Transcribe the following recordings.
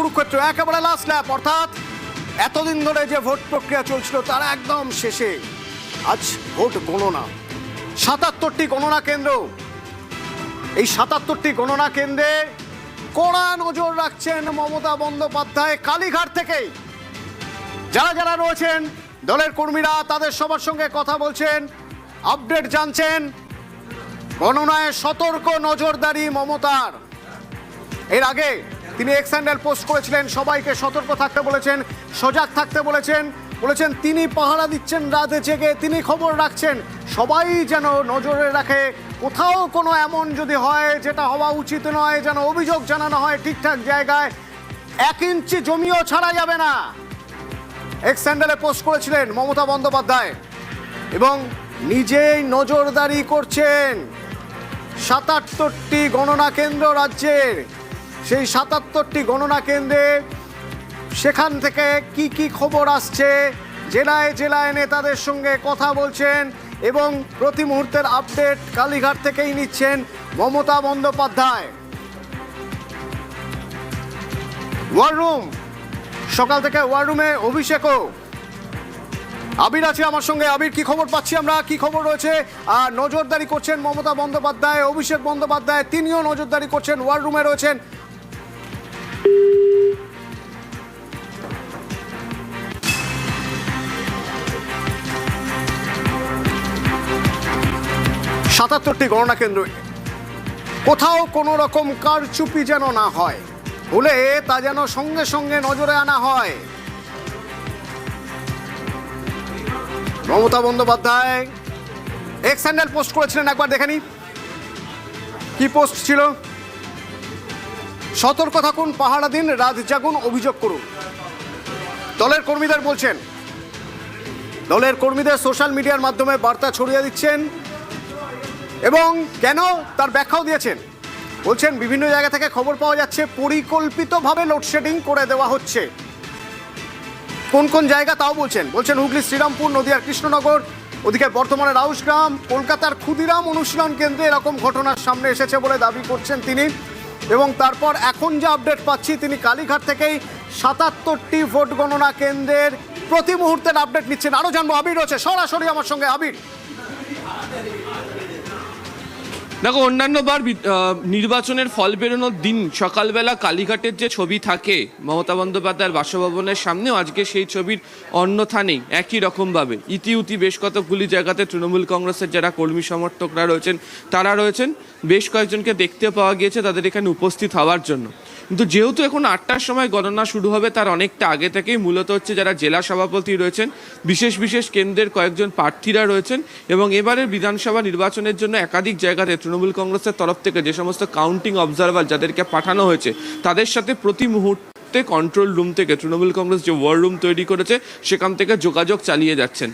কুরুক্ষেত্র একেবারে লাস্ট ল্যাপ, অর্থাৎ এতদিন ধরে যে ভোট প্রক্রিয়া চলছিল তার একদম শেষে আজ ভোট গণনা। ৭৭টি গণনা কেন্দ্র। এই ৭৭টি গণনা কেন্দ্রে কড়া নজর রাখছেন মমতা বন্দ্যোপাধ্যায় কালীঘাট থেকেই। যারা যারা রয়েছেন দলের কর্মীরা তাদের সবার সঙ্গে কথা বলছেন, আপডেট জানছেন। গণনায় সতর্ক নজরদারি মমতার। এর আগে তিনি এক্স হ্যান্ডেল পোস্ট করেছিলেন, সবাইকে সতর্ক থাকতে বলেছেন, সজাগ থাকতে বলেছেন। তিনি পাহারা দিচ্ছেন রাতে জেগে, তিনি খবর রাখছেন, সবাই যেন নজরে রাখে। কোথাও কোনো এমন যদি হয় যেটা হওয়া উচিত নয়, যেন অভিযোগ জানানো হয় ঠিকঠাক জায়গায়। 1 ইঞ্চি জমিও ছাড়া যাবে না, এক্স হ্যান্ডেলে পোস্ট করেছিলেন মমতা বন্দ্যোপাধ্যায়। এবং নিজেই নজরদারি করছেন ৭৭টি গণনা কেন্দ্র রাজ্যের। সেই ৭৭টি গণনা কেন্দ্রে সেখান থেকে কি কি খবর আসছে, জেলায় জেলায় নেতাদের সঙ্গে কথা বলছেন এবং প্রতি মুহূর্তের আপডেট কালীঘাট থেকেই নিচ্ছেন মমতা বন্দ্যোপাধ্যায়। ওয়ার রুম, সকাল থেকে ওয়ার রুমে অভিষেকও। আবির আছে আমার সঙ্গে। আবির, কি খবর পাচ্ছি আমরা, কি খবর রয়েছে? নজরদারি করছেন মমতা বন্দ্যোপাধ্যায়, অভিষেক বন্দ্যোপাধ্যায় তিনিও নজরদারি করছেন, ওয়ার রুমে রয়েছেন। সাতাত্তরটি গণনা কেন্দ্র, কোথাও কোনো রকম কারচুপি যেন না হয়, হলে তা যেন সঙ্গে সঙ্গে নজরে আনা হয়। Mamata Bandyopadhyay x handle post করেছিলেন, একবার দেখে নি কি পোস্ট ছিল। সতর্ক থাকুন, পাহারা দিন, রাত জাগুন, অভিযোগ করুন। দলের কর্মীদের বলছেন, দলের কর্মীদের সোশ্যাল মিডিয়ার মাধ্যমে বার্তা ছড়িয়ে দিচ্ছেন এবং কেন তার ব্যাখ্যাও দিয়েছেন। বলছেন বিভিন্ন জায়গা থেকে খবর পাওয়া যাচ্ছে পরিকল্পিতভাবে লোডশেডিং করে দেওয়া হচ্ছে। কোন কোন জায়গা তাও বলছেন। হুগলি শ্রীরামপুর, নদিয়ার কৃষ্ণনগর, ওদিকে বর্ধমানের রাউসগ্রাম, কলকাতার ক্ষুদিরাম অনুশীলন কেন্দ্রে এরকম ঘটনার সামনে এসেছে বলে দাবি করছেন তিনি। এবং তারপর এখন যে আপডেট পাচ্ছি, তিনি কালীঘাট থেকেই ৭৭টি ভোট গণনা কেন্দ্রের প্রতি মুহূর্তের আপডেট নিচ্ছেন। আরও জানবো, আবির রয়েছে সরাসরি আমার সঙ্গে। আবির, দেখো, অন্যান্যবার নির্বাচনের ফল বেরোনোর দিন সকালবেলা কালীঘাটের যে ছবি থাকে মমতা বন্দ্যোপাধ্যায়ের বাসভবনের সামনেও আজকে সেই ছবির অন্যথা নেই। একই রকমভাবে ইতিউতি বেশ কতগুলি জায়গাতে তৃণমূল কংগ্রেসের যারা কর্মী সমর্থকরা রয়েছেন তারা রয়েছেন, বেশ কয়েকজনকে দেখতে পাওয়া গিয়েছে তাদের এখানে উপস্থিত হওয়ার জন্য। কিন্তু যেহেতু এখন ৮টার সময় গণনা শুরু হবে, তার অনেকটা আগে থেকেই মূলত হচ্ছে যারা জেলা সভাপতি রয়েছেন, বিশেষ বিশেষ কেন্দ্রের কয়েকজন প্রার্থীরা রয়েছেন এবং এবারের বিধানসভা নির্বাচনের জন্য একাধিক জায়গাতে তৃণমূল কংগ্রেসের তরফ থেকে যে সমস্ত কাউন্টিং অবজারভার যাদেরকে পাঠানো হয়েছে তাদের সাথে প্রতি মুহূর্তে কন্ট্রোল রুম থেকে তৃণমূল কংগ্রেস যে ওয়ার রুম তৈরি করেছে সেখান থেকে যোগাযোগ চালিয়ে যাচ্ছেন।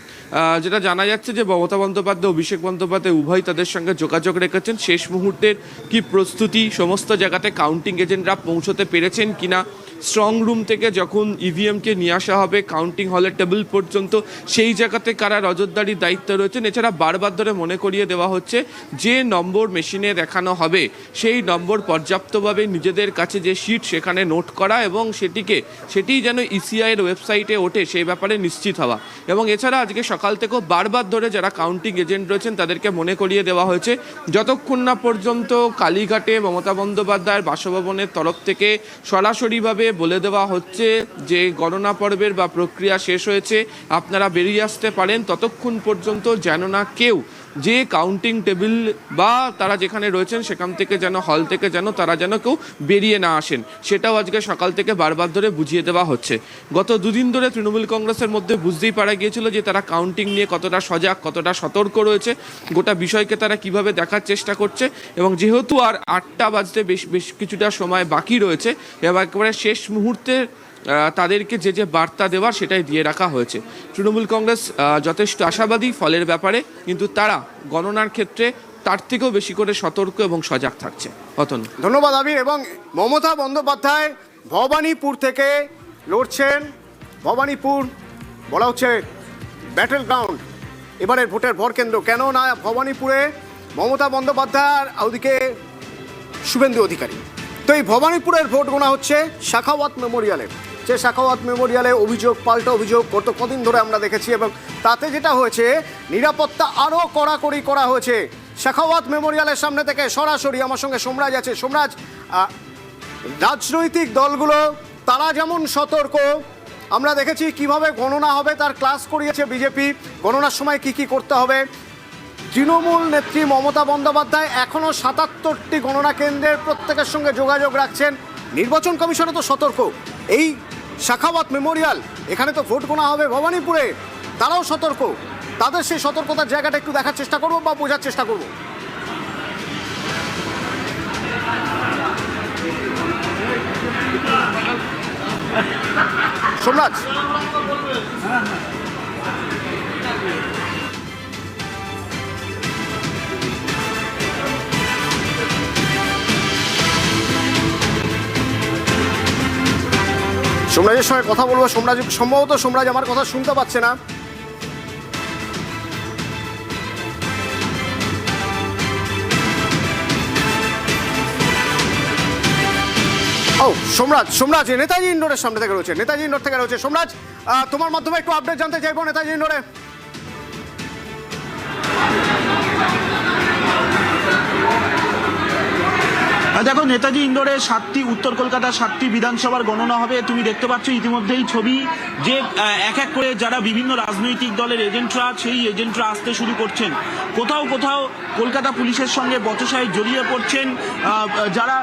যেটা জানা যাচ্ছে যে মমতা বন্দ্যোপাধ্যায়, অভিষেক বন্দ্যোপাধ্যায় উভয় তাদের সঙ্গে যোগাযোগ রেখেছেন। শেষ মুহূর্তের কি প্রস্তুতি, সমস্ত জায়গাতে কাউন্টিং এজেন্টরা পৌঁছতে পেরেছেন কিনা, স্ট্রং রুম থেকে যখন ইভিএমকে নিয়ে আসা হবে কাউন্টিং হলের টেবিল পর্যন্ত সেই জায়গাতে কারা নজরদারির দায়িত্ব রয়েছেন। এছাড়া বারবার ধরে মনে করিয়ে দেওয়া হচ্ছে যে নম্বর মেশিনে দেখানো হবে সেই নম্বর পর্যাপ্তভাবে নিজেদের কাছে যে শিট সেখানে নোট করা এবং সেটি যেন ইসিআইয়ের ওয়েবসাইটে ওঠে সেই ব্যাপারে নিশ্চিত হওয়া। এবং এছাড়া আজকে সকাল থেকেও বারবার ধরে যারা কাউন্টিং এজেন্ট রয়েছেন তাদেরকে মনে করিয়ে দেওয়া হয়েছে যতক্ষণ না পর্যন্ত কালীঘাটে মমতা বন্দ্যোপাধ্যায়ের বাসভবনের তরফ থেকে সরাসরিভাবে বলে দেওয়া হচ্ছে যে গণনা পর্বের বা প্রক্রিয়া শেষ হয়েছে, আপনারা বেরিয়ে আসতে পারেন, ততক্ষণ পর্যন্ত যেন না কেউ যে কাউন্টিং টেবিল বা তারা যেখানে রয়েছেন সেখান থেকে যেন হল থেকে তারা যেন কেউ বেরিয়ে না আসেন, সেটাও আজকে সকাল থেকে বারবার ধরে বুঝিয়ে দেওয়া হচ্ছে। গত দুদিন ধরে তৃণমূল কংগ্রেসের মধ্যে বুঝতেই পারা গিয়েছিল যে তারা কাউন্টিং নিয়ে কতটা সজাগ, কতটা সতর্ক রয়েছে, গোটা বিষয়কে তারা কিভাবে দেখার চেষ্টা করছে। এবং যেহেতু আর ৮টা বাজতে বেশ কিছুটা সময় বাকি রয়েছে, একেবারে শেষ মুহূর্তে তাদেরকে যে বার্তা দেওয়ার সেটাই দিয়ে রাখা হয়েছে। তৃণমূল কংগ্রেস যথেষ্ট আশাবাদী ফলের ব্যাপারে, কিন্তু তারা গণনার ক্ষেত্রে তার থেকেও বেশি করে সতর্ক এবং সজাগ থাকছে। অতনু, ধন্যবাদ আবির। এবং মমতা বন্দ্যোপাধ্যায় ভবানীপুর থেকে লড়ছেন। ভবানীপুর বলা হচ্ছে ব্যাটেল গ্রাউন্ড, এবারের ভোটের ভরকেন্দ্র। কেন না ভবানীপুরে মমতা বন্দ্যোপাধ্যায় আর ওদিকে শুভেন্দু অধিকারী তো এই ভবানীপুরের ভোট গোনা হচ্ছে শাখাওয়াত মেমোরিয়ালে। যে শাখাওয়াত মেমোরিয়ালে অভিযোগ পাল্টা অভিযোগ গত কদিন ধরে আমরা দেখেছি, এবং তাতে যেটা হয়েছে নিরাপত্তা আরও কড়াকড়ি করা হয়েছে। শাখাওয়াত মেমোরিয়ালের সামনে থেকে সরাসরি আমার সঙ্গে সোমরাজ আছে। সোমরাজ, রাজনৈতিক দলগুলো তারা যেমন সতর্ক, আমরা দেখেছি কিভাবে গণনা হবে তার ক্লাস করিয়েছে বিজেপি, গণনার সময় কি কি করতে হবে। তৃণমূল নেত্রী মমতা বন্দ্যোপাধ্যায় এখনও ৭৭টি গণনা কেন্দ্রের প্রত্যেকের সঙ্গে যোগাযোগ রাখছেন। নির্বাচন কমিশনও তো সতর্ক। এই শাখাওয়াত মেমোরিয়াল, এখানে তো ভোট গোনা হবে ভবানীপুরে, তারাও সতর্ক। তাদের সেই সতর্কতার জায়গাটা একটু দেখার চেষ্টা করবো বা বোঝার চেষ্টা করবো। সোমরাজ, সোমরাজের সঙ্গে কথা বলবো। সোমরাজ সম্ভবত আমার কথা শুনতে পাচ্ছে না। ও সোমরাজ নেতাজি ইন্ডোরের সামনে থেকে রয়েছে, নেতাজি ইন্ডোর থেকে রয়েছে। সোমরাজ, তোমার মাধ্যমে একটু আপডেট জানতে চাইবো নেতাজি ইন্ডোরে। দেখো, নেতাজি ইন্ডোরে 7টি উত্তর কলকাতার 7টি বিধানসভার গণনা হবে। তুমি দেখতে পাচ্ছ ইতিমধ্যেই ছবি যে এক এক করে যারা বিভিন্ন রাজনৈতিক দলের এজেন্টরা, সেই এজেন্টরা আসতে শুরু করছেন। কোথাও কোথাও কলকাতা পুলিশের সঙ্গে বচসায় জড়িয়ে পড়ছেন যারা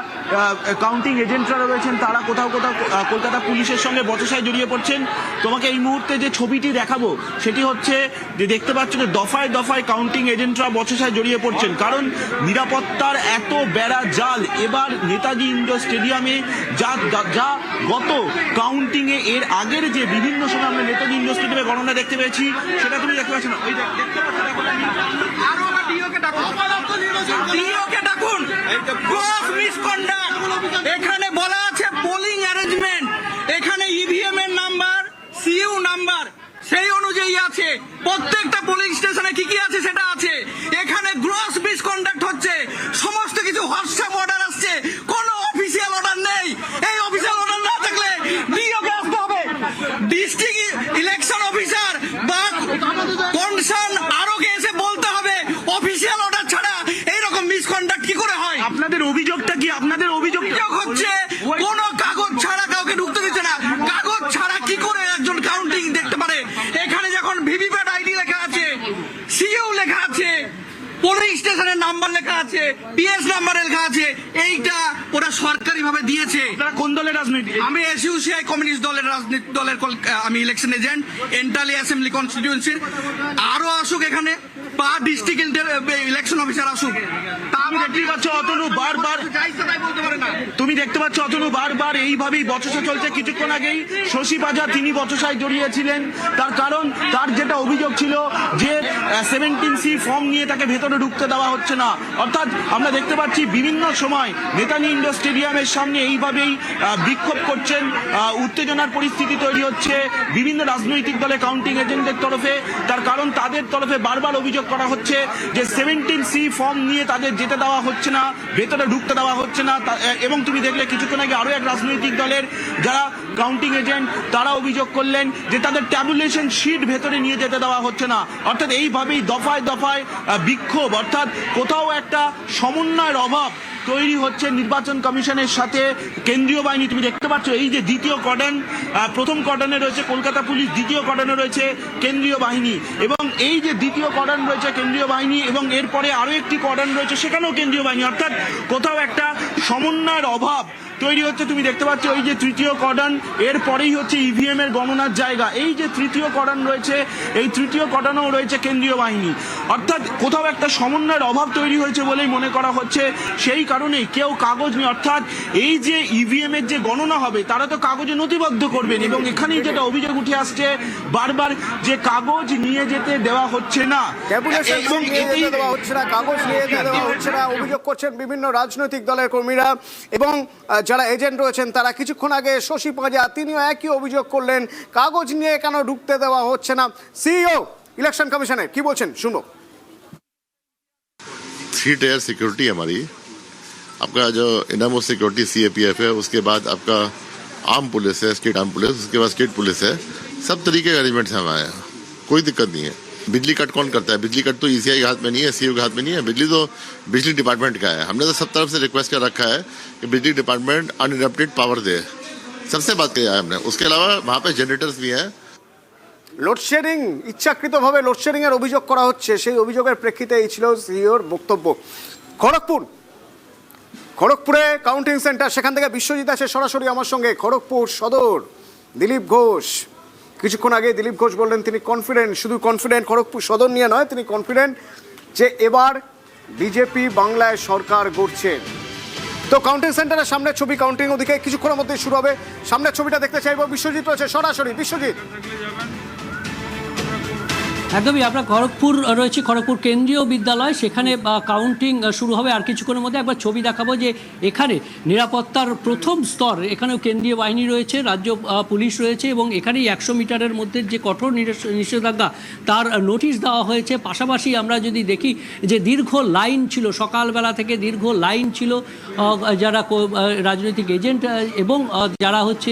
কাউন্টিং এজেন্টরা রয়েছেন, তারা কোথাও কোথাও কলকাতা পুলিশের সঙ্গে বচসায় জড়িয়ে পড়ছেন। তোমাকে এই মুহূর্তে যে ছবিটি দেখাবো সেটি হচ্ছে যে দেখতে পাচ্ছ যে দফায় দফায় কাউন্টিং এজেন্টরা বচসায় জড়িয়ে পড়ছেন, কারণ নিরাপত্তার এত বেড়া জাল এবার নেতাজি ইন্ডোর স্টেডিয়ামে যা গত কাউন্টিং এর আগের যে বিভিন্ন সময় আমরা নেতাজি ইন্ডোর স্টেডিয়ামে গণনা দেখতে পেয়েছি, সেটা তুমি দেখতে পাচ্ছ না। ওই দেখতে পাচ্ছ, আরো একটা ডিওকে ডাকুন, গ্রস মিসকন্ডাক্ট। এখানে বলা আছে পোলিং অ্যারেঞ্জমেন্ট, এখানে ইভিএম এর নাম্বার, সিইউ নাম্বার সেই অনুযায়ী আছে। প্রত্যেকটা পোলিং স্টেশনে কি কি আছে সেটা আছে। এখানে গ্রস মিসকন্ডাক্ট হচ্ছে, সমস্ত কিছু হোয়াটসঅ্যাপ অর্ডার আসছে, কোনো অফিসিয়াল অর্ডার নেই। এই অফিসিয়াল অর্ডার না থাকলে ডিওকে আসতে হবে। ডিস্ট্রিক্ট ইলেকশন অফিসার বা কনসার্ন আরোকে এসে বলতে হবে অফিসিয়াল অর্ডার ছাড়া এইরকম মিসকন্ডাক্ট কি করে হয়। আপনাদের অভিযোগটা কি? আপনাদের অভিযোগ হচ্ছে কোনো কাগজ ছাড়া কাউকে ঢুকতে দিচ্ছে না। কাগজ ছাড়া কি করে একজন কাউন্টিং দেখতে পারে? এখানে যখন ভিভিপ্যাট আইডি লেখা আছে, সিইউ লেখা আছে, পোলিং স্টেশনের নাম্বার লেখা আছে, পিএস নাম্বার লেখা আছে, এইটা ওরা সরকারি ভাবে দিয়েছে। কোন দলের রাজনীতি? আমি এসইউসিআই কমিউনিস্ট দলের রাজনীতি দলের আমি ইলেকশন এজেন্ট, এন্টালি অ্যাসেম্বলি কনস্টিটিউয়েন্সির। আরো আসুক এখানে বা ডিস্ট্রিক্ট ইলেকশন অফিসার আসুক। তুমি দেখতে পাচ্ছ অতনু বারবার তুমি দেখতে পাচ্ছ অতনু বারবার এইভাবেই বচসা চলছে। কিছুক্ষণ আগেই শশী বাজার তিনি বচসায় জড়িয়েছিলেন, তার কারণ তার যেটা অভিযোগ ছিল যে 17C ফর্ম নিয়ে তাকে ভেতরে ঢুকতে দেওয়া হচ্ছে না। অর্থাৎ আমরা দেখতে পাচ্ছি বিভিন্ন সময় নেতাজি ইন্ডোর স্টেডিয়ামের সামনে এইভাবেই বিক্ষোভ করছেন, উত্তেজনার পরিস্থিতি তৈরি হচ্ছে বিভিন্ন রাজনৈতিক দলে কাউন্টিং এজেন্টদের তরফে। তার কারণ তাদের তরফে বারবার অভিযোগ করা হচ্ছে যে 17C ফর্ম নিয়ে তাদের যেতে দেওয়া হচ্ছে না, ভেতরে ঢুকতে দেওয়া হচ্ছে না। এবং তুমি দেখলে কিছুক্ষণ আগে আরো এক রাজনৈতিক দলের যারা কাউন্টিং এজেন্ট তারা অভিযোগ করলেন যে তাদের ট্যাবুলেশন শিট ভেতরে নিয়ে যেতে দেওয়া হচ্ছে না। অর্থাৎ এইভাবেই দফায় দফায় বিক্ষোভ, অর্থাৎ কোথাও একটা সমন্বয়ের অভাব তৈরি হচ্ছে নির্বাচন কমিশনের সাথে কেন্দ্রীয় বাহিনী। তুমি দেখতে পাচ্ছ এই যে দ্বিতীয় কর্ডন, প্রথম কর্ডনে রয়েছে কলকাতা পুলিশ, দ্বিতীয় কর্ডনে রয়েছে কেন্দ্রীয় বাহিনী, এবং এই যে দ্বিতীয় কর্ডন রয়েছে কেন্দ্রীয় বাহিনী এবং এরপরে আরো একটি কর্ডন রয়েছে সেখানেও কেন্দ্রীয় বাহিনী। অর্থাৎ কোথাও একটা সমন্বয়ের অভাব তৈরি হচ্ছে। তুমি দেখতে পাচ্ছ এই যে তৃতীয় কর্ডন, এরপরেই হচ্ছে ইভিএম এর গণনার জায়গা। এই যে তৃতীয় কর্ডন রয়েছে, এই তৃতীয় কর্ডনেও রয়েছে কেন্দ্রীয় বাহিনী। অর্থাৎ কোথাও একটা সমন্বয়ের অভাব তৈরি হয়েছে বলেই মনে করা হচ্ছে। সেই কারণেই কেউ কাগজ নিয়ে, অর্থাৎ এই যে ইভিএম এর যে গণনা হবে তারা তো কাগজে নথিবদ্ধ করবেন, এবং এখানেই যেটা অভিযোগ উঠে আসছে বারবার যে কাগজ নিয়ে যেতে দেওয়া হচ্ছে না, এবং কাগজ নিয়ে দেওয়া হচ্ছে না অভিযোগ করছেন বিভিন্ন রাজনৈতিক দলের কর্মীরা। এবং যারা এজেন্ট রয়েছেন তারা কিছুক্ষণ আগে শশী পাঁজা তিনিও একই অভিযোগ করলেন, কাগজ নিয়ে কেন ঢুকতে দেওয়া হচ্ছে না। সিইও ইলেকশন কমিশনের কি বলছেন শুনো। 3 टायर सिक्योरिटी हमारी, आपका जो इनामो सिक्योरिटी CAPF है, उसके बाद आपका आर्म पुलिस है, स्टेट आर्म पुलिस, उसके बाद स्टेट पुलिस है, सब तरीके के अरेंजमेंट्स हैं हमारे यहाँ, कोई दिक्कत नहीं है। बिजली कट कौन करता है? बिजली कट तो ECI के हाथ में नहीं है, CU के हाथ में नहीं है, बिजली तो बिजली डिपार्टमेंट का है। हमने तो सब तरफ से रिक्वेस्ट कर रखा है कि बिजली डिपार्टमेंट अनइंटरप्टेड पावर दे, सबसे बात किया है हमने। उसके अलावा वहाँ पे जनरेटर्स भी हैं। লোডশেডিং ইচ্ছাকৃতভাবে লোডশেডিং এর অভিযোগ করা হচ্ছে, সেই অভিযোগের প্রেক্ষিতে এই ছিল সিইওর বক্তব্য। খড়গপুরে কাউন্টিং সেন্টার, সেখান থেকে বিশ্বজিৎ আছে সরাসরি আমার সঙ্গে। খড়গপুর সদর দিলীপ ঘোষ, কিছুক্ষণ আগে দিলীপ ঘোষ বললেন তিনি কনফিডেন্ট, শুধু কনফিডেন্ট খড়গপুর সদর নিয়ে নয়, তিনি কনফিডেন্ট যে এবার বিজেপি বাংলায় সরকার গড়ছে। তো কাউন্টিং সেন্টারের সামনে ছবি, কাউন্টিং ওদিকে কিছুক্ষণের মধ্যে শুরু হবে। সামনের ছবিটা দেখতে চাইবো, বিশ্বজিৎ রয়েছে সরাসরি। বিশ্বজিৎ, একদমই, আমরা খড়গপুর রয়েছি, খড়গপুর কেন্দ্রীয় বিদ্যালয়, সেখানে কাউন্টিং শুরু হবে আর কিছুক্ষণের মধ্যে। একবার ছবি দেখাবো যে এখানে নিরাপত্তার প্রথম স্তর, এখানেও কেন্দ্রীয় বাহিনী রয়েছে, রাজ্য পুলিশ রয়েছে এবং এখানেই 100 মিটারের মধ্যে যে কঠোর নিষেধাজ্ঞা তার নোটিশ দেওয়া হয়েছে। পাশাপাশি আমরা যদি দেখি যে দীর্ঘ লাইন ছিল, সকালবেলা থেকে দীর্ঘ লাইন ছিল, যারা রাজনৈতিক এজেন্ট এবং যারা হচ্ছে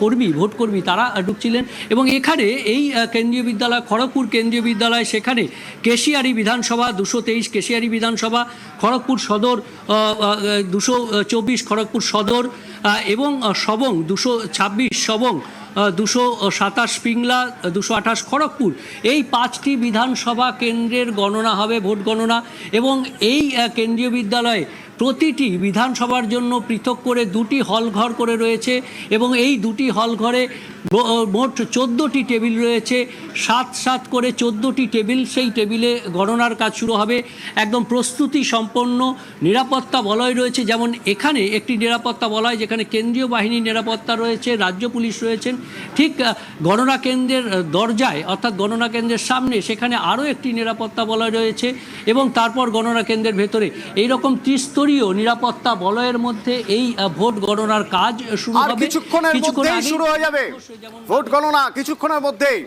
কর্মী, ভোট কর্মী, তারা ঢুকছিলেন। এবং এখানে এই কেন্দ্রীয় বিদ্যালয়, খড়গপুর কেন্দ্রীয় বিদ্যালয়, সেখানে কেশিয়ারি বিধানসভা 223, কেশিয়ারি বিধানসভা, খড়গপুর সদর 224, খড়গপুর সদর এবং সবং 226, সবং 227, পিংলা 228, খড়গপুর, এই 5টি বিধানসভা কেন্দ্রের গণনা হবে, ভোট গণনা। এবং এই কেন্দ্রীয় বিদ্যালয়ে প্রতিটি বিধানসভার জন্য পৃথক করে 2টি হল ঘর করে রয়েছে এবং এই 2টি হল ঘরে মোট 14টি টেবিল রয়েছে, 7 করে 14টি টেবিল। সেই টেবিলে গণনার কাজ শুরু হবে। একদম প্রস্তুতি সম্পন্ন নিরাপত্তা বলয় রয়েছে, যেমন এখানে একটি নিরাপত্তা বলয় যেখানে কেন্দ্রীয় বাহিনীর নিরাপত্তা রয়েছে, রাজ্য পুলিশ রয়েছেন। ঠিক গণনা কেন্দ্রের দরজায়, অর্থাৎ গণনা কেন্দ্রের সামনে, সেখানে আরও একটি নিরাপত্তা বলয় রয়েছে এবং তারপর গণনা কেন্দ্রের ভেতরে এইরকম ত্রিস্তরীয় নিরাপত্তা বলয়ের মধ্যে এই ভোট গণনার কাজ শুরু হবে। কিছুক্ষণের মধ্যেই শুরু হয়ে যাবে ভোট গণনা, কিছুক্ষণের মধ্যেই।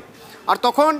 আর তখন